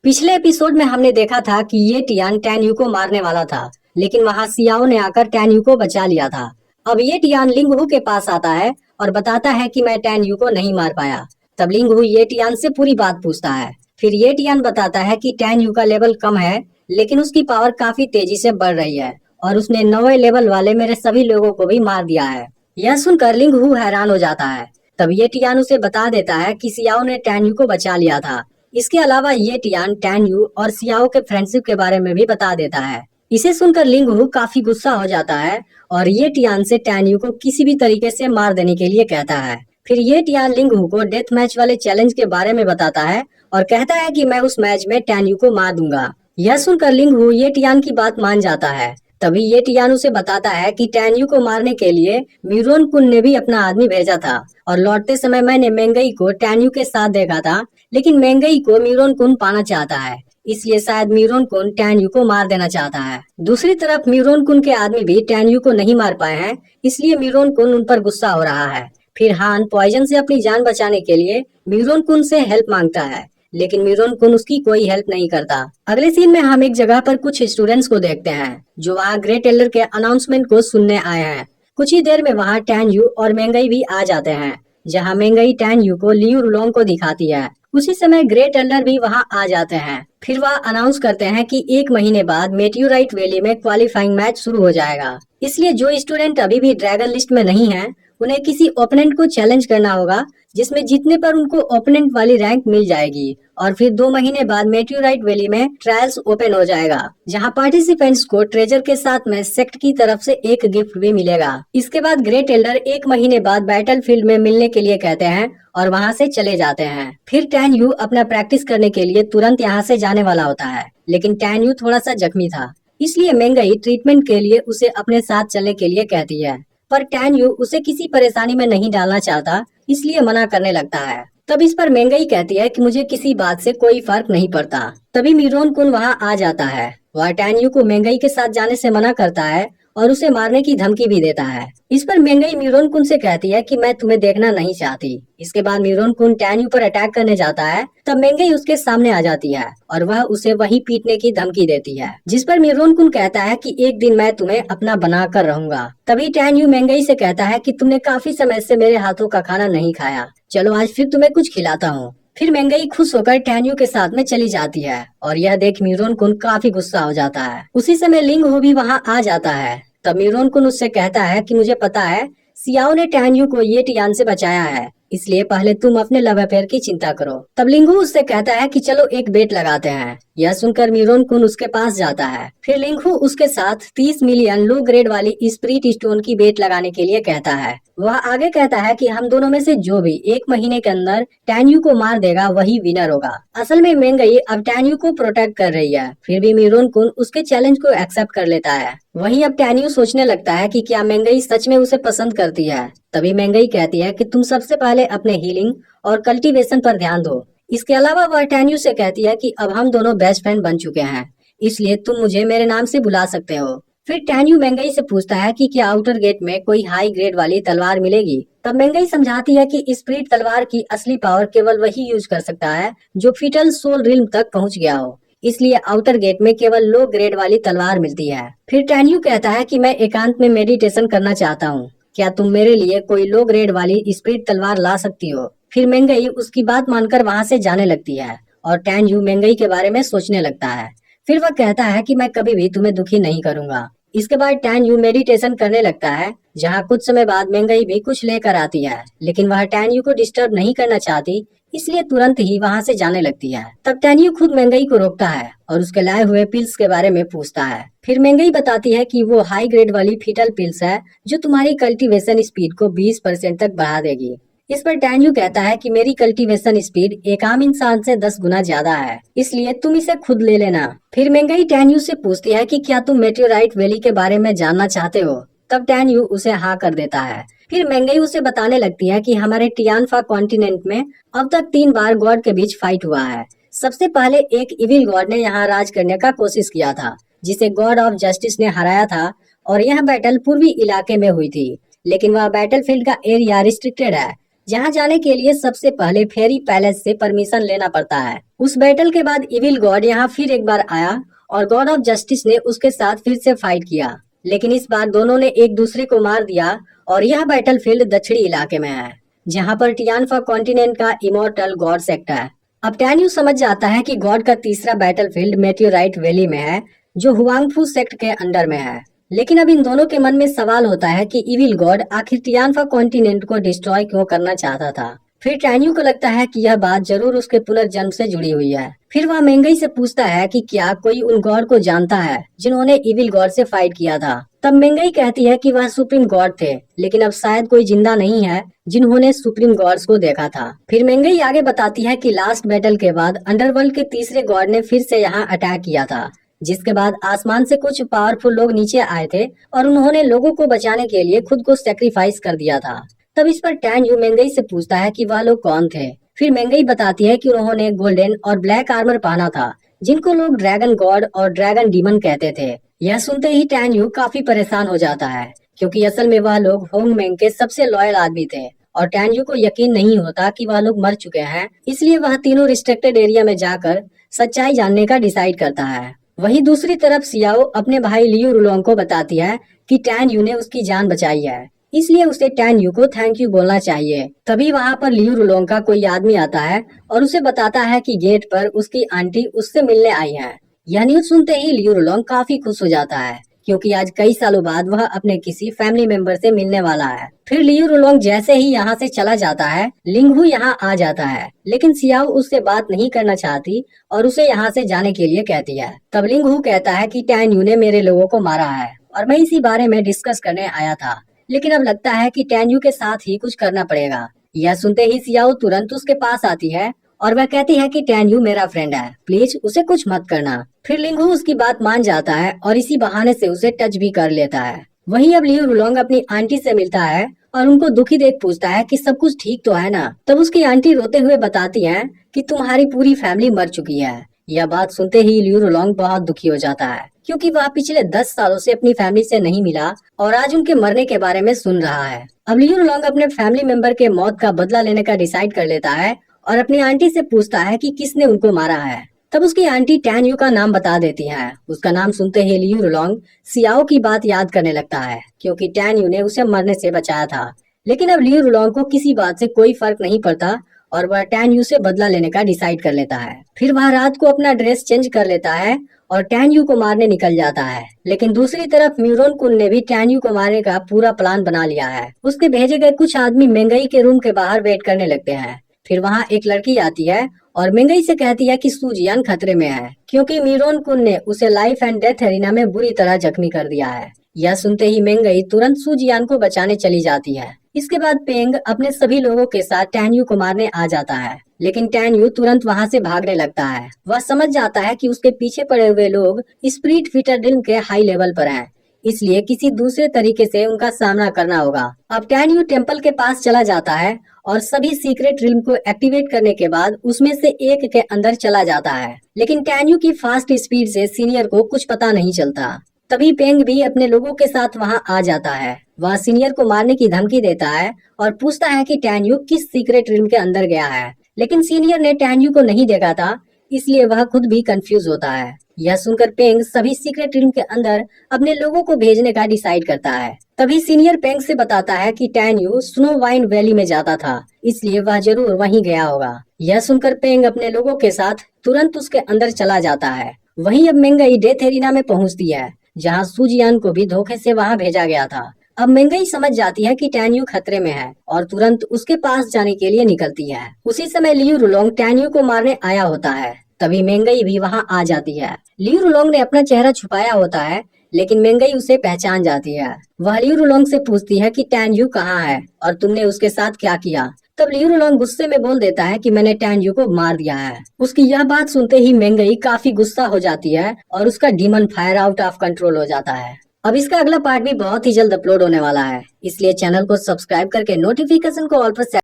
पिछले एपिसोड में हमने देखा था कि ये टियान टैन यू को मारने वाला था, लेकिन वहाँ सियाओ ने आकर टैन यू को बचा लिया था। अब ये टियान लिंग हू के पास आता है और बताता है कि मैं टैन यू को नहीं मार पाया। तब लिंग हू ये टियान से पूरी बात पूछता है। फिर ये टियान बताता है कि टैन यू का लेवल कम है, लेकिन उसकी पावर काफी तेजी से बढ़ रही है और उसने 9वें लेवल वाले मेरे सभी लोगों को भी मार दिया है। यह सुनकर लिंग हू हैरान हो जाता है। तब ये टियान उसे बता देता है कि सियाओ ने टैन यू को बचा लिया था। इसके अलावा ये टियान टैन यू और सियाओ के फ्रेंडशिप के बारे में भी बता देता है। इसे सुनकर लिंग हू काफी गुस्सा हो जाता है और ये टियान से टैन यू को किसी भी तरीके से मार देने के लिए कहता है। फिर ये टियान लिंग हू को डेथ मैच वाले चैलेंज के बारे में बताता है और कहता है कि मैं उस मैच में टैन यू को मार दूंगा। यह सुनकर लिंग हू ये टियान की बात मान जाता है। तभी ये टियान उसे बताता है कि टैन यू को मारने के लिए म्यूरोन कुन ने भी अपना आदमी भेजा था और लौटते समय मैंने मेंगई को टैन यू के साथ देखा था, लेकिन मेंगई को म्यूरोन कुन पाना चाहता है, इसलिए शायद म्यूरोन कुन टैन यू को मार देना चाहता है। दूसरी तरफ म्यूरोन कुन के आदमी भी टैन यू को नहीं मार पाए हैं, इसलिए म्यूरोन कुन उन पर गुस्सा हो रहा है। फिर हान पॉइजन से अपनी जान बचाने के लिए म्यूरोन कुन से हेल्प मांगता है, लेकिन म्यूरोन कुन उसकी कोई हेल्प नहीं करता। अगले सीन में हम एक जगह पर कुछ स्टूडेंट्स को देखते हैं जो वहाँ ग्रेट एल्डर के अनाउंसमेंट को सुनने आए हैं। कुछ ही देर में वहाँ टैन यू और मेंगई भी आ जाते हैं, जहाँ मेंगई टैन यू को लियू रुलोंग को दिखाती है। उसी समय ग्रेट एल्डर भी वहाँ आ जाते हैं। फिर वह अनाउंस करते हैं कि 1 महीने बाद मेटियोराइट वैली में क्वालिफाइंग मैच शुरू हो जाएगा, इसलिए जो स्टूडेंट अभी भी ड्रैगन लिस्ट में नहीं है उन्हें किसी ओपोनेंट को चैलेंज करना होगा, जिसमें जीतने पर उनको ओपोनेंट वाली रैंक मिल जाएगी। और फिर 2 महीने बाद मेटियोराइट वैली में ट्रायल्स ओपन हो जाएगा, जहां पार्टिसिपेंट्स को ट्रेजर के साथ में सेक्ट की तरफ से एक गिफ्ट भी मिलेगा। इसके बाद ग्रेट एल्डर 1 महीने बाद बैटल फील्ड में मिलने के लिए कहते हैं और वहां से चले जाते हैं। फिर टैन यू अपना प्रैक्टिस करने के लिए तुरंत यहाँ से जाने वाला होता है, लेकिन टैन यू थोड़ा सा जख्मी था, इसलिए मेंगई ट्रीटमेंट के लिए उसे अपने साथ चलने के लिए कहती है। पर टैन यू उसे किसी परेशानी में नहीं डालना चाहता, इसलिए मना करने लगता है। तब इस पर मेंगई कहती है कि मुझे किसी बात से कोई फर्क नहीं पड़ता। तभी मीरोन कुन वहाँ आ जाता है। वह टैन यू को मेंगई के साथ जाने से मना करता है और उसे मारने की धमकी भी देता है। इस पर मेंगई मीरोन कुन से कहती है कि मैं तुम्हें देखना नहीं चाहती। इसके बाद मीरोन कुन टैन यू पर अटैक करने जाता है, तब मेंगई उसके सामने आ जाती है और वह उसे वहीं पीटने की धमकी देती है, जिस पर मीरोन कुन कहता है कि एक दिन मैं तुम्हें अपना बना कर रहूंगा। तभी टैन यू मेंगई से कहता है कि तुमने काफी समय से मेरे हाथों का खाना नहीं खाया, चलो आज फिर तुम्हें कुछ खिलाता हूँ। फिर मेंगई खुश होकर टैन यू के साथ में चली जाती है और यह देख मीरोन कुन काफी गुस्सा हो जाता है। उसी समय लिंग हो भी वहाँ आ जाता है। तब मीरोन कुन उससे कहता है कि मुझे पता है सियाओ ने टैन यू को ये टियान से बचाया है, इसलिए पहले तुम अपने लव अफेयर की चिंता करो। तब लिंगू उससे कहता है कि चलो एक बेट लगाते हैं। यह सुनकर मीरोन कुन उसके पास जाता है। फिर लिंगू उसके साथ 30 मिलियन लो ग्रेड वाली स्पिरिट स्टोन की बेट लगाने के लिए कहता है। वह आगे कहता है कि हम दोनों में से जो भी 1 महीने के अंदर टैन यू को मार देगा वही विनर होगा। असल में मेंगई अब टैन यू को प्रोटेक्ट कर रही है, फिर भी मीरोन कुन उसके चैलेंज को एक्सेप्ट कर लेता है। वहीं अब टैन यू सोचने लगता है कि क्या मेंगई सच में उसे पसंद करती है। तभी मेंगई कहती है कि तुम सबसे पहले अपने हीलिंग और कल्टीवेशन पर ध्यान दो। इसके अलावा वह टैन यू से कहती है कि अब हम दोनों बेस्ट फ्रेंड बन चुके हैं, इसलिए तुम मुझे मेरे नाम से बुला सकते हो। फिर टैन यू मेंगई से पूछता है कि क्या आउटर गेट में कोई हाई ग्रेड वाली तलवार मिलेगी। तब मेंगई समझाती है कि स्पिरिट तलवार की असली पावर केवल वही यूज कर सकता है जो फीटल सोल रिल्म तक पहुंच गया हो, इसलिए आउटर गेट में केवल लो ग्रेड वाली तलवार मिलती है। फिर टैन यू कहता है कि मैं एकांत में मेडिटेशन करना चाहता हूँ, क्या तुम मेरे लिए कोई लो ग्रेड वाली स्पिरिट तलवार ला सकती हो। फिर मेंगई उसकी बात मानकर वहाँ से जाने लगती है और टैन यू मेंगई के बारे में सोचने लगता है। फिर वह कहता है कि मैं कभी भी तुम्हें दुखी नहीं करूंगा। इसके बाद टैन यू मेडिटेशन करने लगता है, जहाँ कुछ समय बाद मेंगई भी कुछ लेकर आती है, लेकिन वह टैन यू को डिस्टर्ब नहीं करना चाहती, इसलिए तुरंत ही वहाँ से जाने लगती है। तब टैन यू खुद मेंगई को रोकता है और उसके लाए हुए पिल्स के बारे में पूछता है। फिर मेंगई बताती है कि वो हाई ग्रेड वाली फीटल पिल्स है जो तुम्हारी कल्टीवेशन स्पीड को 20% तक बढ़ा देगी। इस पर टैन यू कहता है कि मेरी कल्टीवेशन स्पीड एक आम इंसान से 10 गुना ज्यादा है, इसलिए तुम इसे खुद ले लेना। फिर मेंगई टैन यू से पूछती है कि क्या तुम मेटेओराइट वैली के बारे में जानना चाहते हो। तब टैन यू उसे हाँ कर देता है। फिर मेंगई उसे बताने लगती है कि हमारे टियानफा कॉन्टिनेंट में अब तक 3 बार गॉड के बीच फाइट हुआ है। सबसे पहले एक इविल गॉड ने यहाँ राज करने का कोशिश किया था, जिसे गॉड ऑफ जस्टिस ने हराया था, और यह बैटल पूर्वी इलाके में हुई थी, लेकिन वह बैटल फील्ड का एरिया रिस्ट्रिक्टेड है, जहाँ जाने के लिए सबसे पहले फेरी पैलेस से परमिशन लेना पड़ता है। उस बैटल के बाद इविल गॉड यहाँ फिर एक बार आया और गॉड ऑफ जस्टिस ने उसके साथ फिर से फाइट किया, लेकिन इस बार दोनों ने एक दूसरे को मार दिया और यह बैटल फील्ड दक्षिणी इलाके में है, जहाँ पर टियानफा कॉन्टिनेंट का इमोर्टल गॉड सेक्टर है। अब टैन्यू समझ जाता है कि गॉड का तीसरा बैटल फील्ड मेटियोराइट वैली में है, जो हुआंगफू सेक्ट के अंडर में है। लेकिन अब इन दोनों के मन में सवाल होता है कि इविल गॉड आखिर टियानफा कॉन्टिनेंट को डिस्ट्रॉय क्यों करना चाहता था। फिर टैन्यू को लगता है कि यह बात जरूर उसके पुनर्जन्म से जुड़ी हुई है। फिर वह मेंगई से पूछता है कि क्या कोई उन गॉड को जानता है जिन्होंने इविल गॉड से फाइट किया था। तब मेंगई कहती है कि वह सुप्रीम गॉड थे, लेकिन अब शायद कोई जिंदा नहीं है जिन्होंने सुप्रीम गॉड्स को देखा था। फिर मेंगई आगे बताती है कि लास्ट बैटल के बाद अंडरवर्ल्ड के तीसरे गॉड ने फिर से यहाँ अटैक किया था, जिसके बाद आसमान से कुछ पावरफुल लोग नीचे आए थे और उन्होंने लोगों को बचाने के लिए खुद को सेक्रीफाइस कर दिया था। तब इस पर टैन्यू मेंगई से पूछता है कि वह लोग कौन थे। फिर मेंगई बताती है कि उन्होंने गोल्डन और ब्लैक आर्मर पहना था, जिनको लोग ड्रैगन गॉड और ड्रैगन डीमन कहते थे। यह सुनते ही टैन्यू काफी परेशान हो जाता है, क्योंकि असल में वह लोग होंगमेंग के सबसे लॉयल आदमी थे और टैन्यू को यकीन नहीं होता कि वह लोग मर चुके हैं। इसलिए वह तीनों रिस्ट्रिक्टेड एरिया में जाकर सच्चाई जानने का डिसाइड करता है। वहीं दूसरी तरफ सियाओ अपने भाई लियू रुलोंग को बताती है कि टैन्यू ने उसकी जान बचाई है, इसलिए उसे टैन्यू को थैंक यू बोलना चाहिए। तभी वहाँ पर लियू रुलोंग का कोई आदमी आता है और उसे बताता है कि गेट पर उसकी आंटी उससे मिलने आई है। यह न्यूज सुनते ही लियू रुलोंग काफी खुश हो जाता है, क्योंकि आज कई सालों बाद वह अपने किसी फैमिली मेंबर से मिलने वाला है। फिर लियू रुलोंग जैसे ही यहाँ से चला जाता है, लिंगहू यहाँ आ जाता है, लेकिन सियाओ उससे बात नहीं करना चाहती और उसे यहाँ से जाने के लिए कहती है। तब लिंगहू कहता है कि टैन्यू ने मेरे लोगों को मारा है और मैं इसी बारे में डिस्कस करने आया था, लेकिन अब लगता है कि टैन्यू के साथ ही कुछ करना पड़ेगा। यह सुनते ही सियाओ तुरंत उसके पास आती है और वह कहती है कि टैन्यू मेरा फ्रेंड है, प्लीज उसे कुछ मत करना। फिर लिंगहू उसकी बात मान जाता है और इसी बहाने से उसे टच भी कर लेता है। वहीं अब लियू रुलोंग अपनी आंटी से मिलता है और उनको दुखी देख पूछता है कि सब कुछ ठीक तो है ना। तब उसकी आंटी रोते हुए बताती है कि तुम्हारी पूरी फैमिली मर चुकी है। यह बात सुनते ही लियू रुलोंग बहुत दुखी हो जाता है, क्योंकि वह पिछले 10 सालों से अपनी फैमिली से नहीं मिला और आज उनके मरने के बारे में सुन रहा है। अब लियू रुलोंग अपने फैमिली मेंबर के मौत का बदला लेने का डिसाइड कर लेता है और अपनी आंटी से पूछता है कि किसने उनको मारा है। तब उसकी आंटी टैन्यू का नाम बता देती है। उसका नाम सुनते ही लियू रुलोंग सियाओ की बात याद करने लगता है, क्योंकि टैन्यू ने उसे मरने से बचाया था। लेकिन अब लियू रुलोंग को किसी बात से कोई फर्क नहीं पड़ता और वह टैन्यू से बदला लेने का डिसाइड कर लेता है। फिर वह रात को अपना ड्रेस चेंज कर लेता है और टैन्यू को मारने निकल जाता है। लेकिन दूसरी तरफ म्यूरोन कुन ने भी टैन्यू को मारने का पूरा प्लान बना लिया है। उसके भेजे गए कुछ आदमी मेंगई के रूम के बाहर वेट करने लगते हैं। फिर वहाँ एक लड़की आती है और मेंगई से कहती है कि सूजियान खतरे में है, क्योंकि म्यूरोन कुन ने उसे लाइफ एंड डेथ एरिना में बुरी तरह जख्मी कर दिया है। यह सुनते ही मेंगई तुरंत सूजियान को बचाने चली जाती है। इसके बाद पेंग अपने सभी लोगों के साथ टैन्यू को मारने आ जाता है, लेकिन टैन्यू तुरंत वहाँ से भागने लगता है। वह समझ जाता है कि उसके पीछे पड़े हुए लोग स्पिरिट फीटर ड्रीम के हाई लेवल पर हैं, इसलिए किसी दूसरे तरीके से उनका सामना करना होगा। अब टैन्यू टेम्पल के पास चला जाता है और सभी सीक्रेट रिल्म को एक्टिवेट करने के बाद उसमें से एक के अंदर चला जाता है, लेकिन टैन्यू की फास्ट स्पीड से सीनियर को कुछ पता नहीं चलता। तभी पेंग भी अपने लोगों के साथ वहां आ जाता है। वह सीनियर को मारने की धमकी देता है और पूछता है कि टैन्यू किस सीक्रेट रिल्म के अंदर गया है, लेकिन सीनियर ने टैन्यू को नहीं देखा था, इसलिए वह खुद भी कंफ्यूज होता है। यह सुनकर पेंग सभी सीक्रेट रिल्म के अंदर अपने लोगों को भेजने का डिसाइड करता है। तभी सीनियर पेंग से बताता है कि टैन्यू स्नो वाइन वैली में जाता था, इसलिए वह जरूर वहीं गया होगा। यह सुनकर पेंग अपने लोगों के साथ तुरंत उसके अंदर चला जाता है। वहीं अब मेंगई डेथ एरिना में पहुंचती है, जहां सूजियान को भी धोखे से वहां भेजा गया था। अब मेंगई समझ जाती है कि टैन्यू खतरे में है और तुरंत उसके पास जाने के लिए निकलती है। उसी समय लियू रुलोंग टैन्यू को मारने आया होता है। तभी मेंगई भी वहां आ जाती है। लियू रुलोंग ने अपना चेहरा छुपाया होता है, लेकिन मेंगई उसे पहचान जाती है। वह लियू रुलोंग से पूछती है कि टैन्यू कहाँ है और तुमने उसके साथ क्या किया। तब लियू रुलोंग गुस्से में बोल देता है कि मैंने टैन्यू को मार दिया है। उसकी यह बात सुनते ही मेंगई काफी गुस्सा हो जाती है और उसका demon fire out of control हो जाता है। अब इसका अगला पार्ट भी बहुत ही जल्द अपलोड होने वाला है, इसलिए चैनल को सब्सक्राइब करके नोटिफिकेशन को ऑल पर